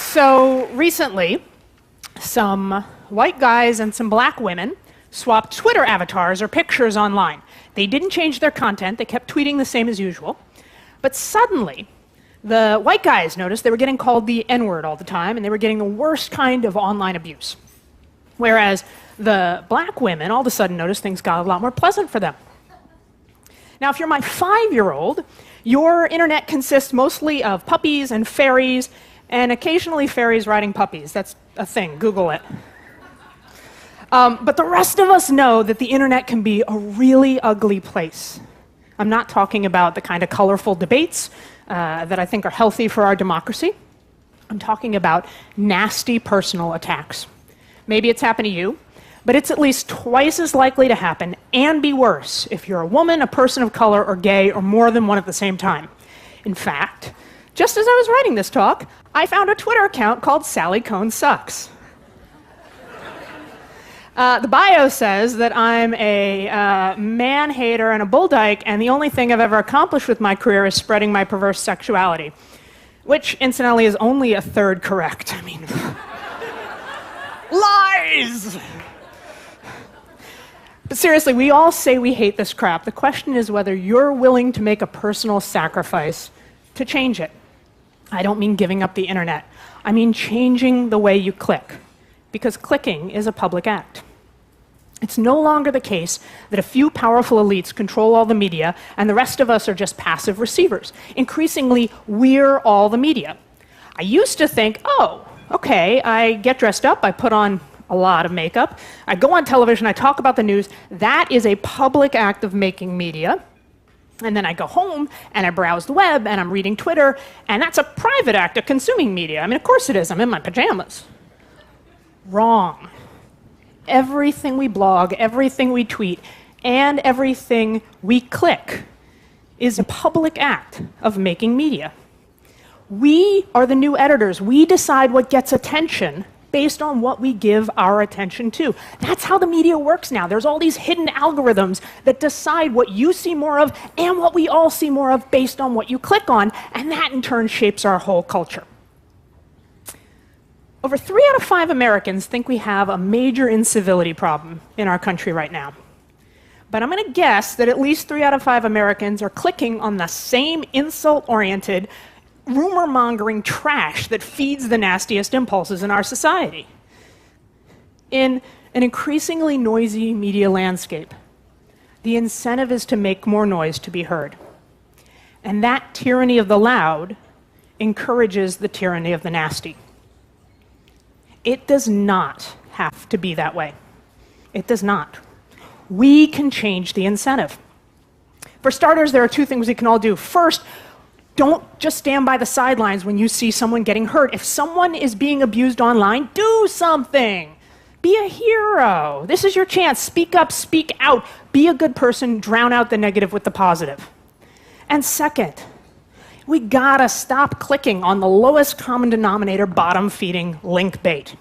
So recently, some white guys and some black women swapped Twitter avatars or pictures online. They didn't change their content, they kept tweeting the same as usual. But suddenly, the white guys noticed they were getting called the N-word all the time, and they were getting the worst kind of online abuse. Whereas the black women all of a sudden noticed things got a lot more pleasant for them. Now, if you're my 5-year-old, your internet consists mostly of puppies and fairies, and occasionally fairies riding puppies. That's a thing, Google it. But the rest of us know that the internet can be a really ugly place. I'm not talking about the kind of colorful debates that I think are healthy for our democracy. I'm talking about nasty personal attacks. Maybe it's happened to you, but it's at least twice as likely to happen and be worse if you're a woman, a person of color, or gay, or more than one at the same time. In fact, just as I was writing this talk, I found a Twitter account called Sally Cone Sucks. The bio says that I'm a man-hater and a bull dyke, and the only thing I've ever accomplished with my career is spreading my perverse sexuality, which, incidentally, is only a third correct. I mean, lies! But seriously, we all say we hate this crap. The question is whether you're willing to make a personal sacrifice to change it. I don't mean giving up the internet. I mean changing the way you click, because clicking is a public act. It's no longer the case that a few powerful elites control all the media and the rest of us are just passive receivers. Increasingly, we're all the media. I used to think, oh, okay, I get dressed up, I put on a lot of makeup, I go on television, I talk about the news. That is a public act of making media. And then I go home and I browse the web and I'm reading Twitter, and that's a private act of consuming media. I mean, of course it is, I'm in my pajamas. Wrong. Everything we blog, everything we tweet, and everything we click is a public act of making media. We are the new editors. We decide what gets attention based on what we give our attention to. That's how the media works now. There's all these hidden algorithms that decide what you see more of and what we all see more of based on what you click on, and that in turn shapes our whole culture. Over 3 out of 5 Americans think we have a major incivility problem in our country right now. But I'm going to guess that at least 3 out of 5 Americans are clicking on the same insult-oriented, rumor-mongering trash that feeds the nastiest impulses in our society. In an increasingly noisy media landscape, the incentive is to make more noise to be heard. And that tyranny of the loud encourages the tyranny of the nasty. It does not have to be that way. It does not. We can change the incentive. For starters, there are 2 things we can all do. First, don't just stand by the sidelines when you see someone getting hurt. If someone is being abused online, do something. Be a hero. This is your chance. Speak up, speak out. Be a good person, drown out the negative with the positive. And second, we gotta stop clicking on the lowest common denominator, bottom-feeding link bait.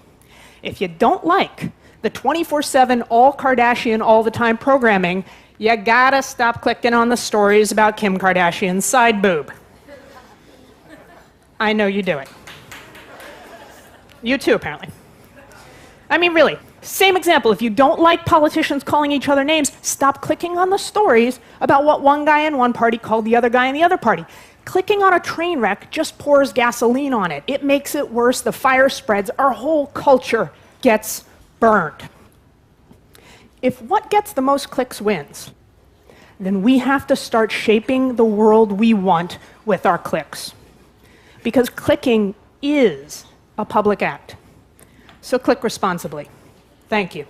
If you don't like the 24/7 all Kardashian all the time programming, you gotta stop clicking on the stories about Kim Kardashian's side boob. I know you do it. You too, apparently. I mean, really, same example. If you don't like politicians calling each other names, stop clicking on the stories about what one guy in one party called the other guy in the other party. Clicking on a train wreck just pours gasoline on it. It makes it worse. The fire spreads. Our whole culture gets burned. If what gets the most clicks wins, then we have to start shaping the world we want with our clicks. Because clicking is a public act. So click responsibly. Thank you.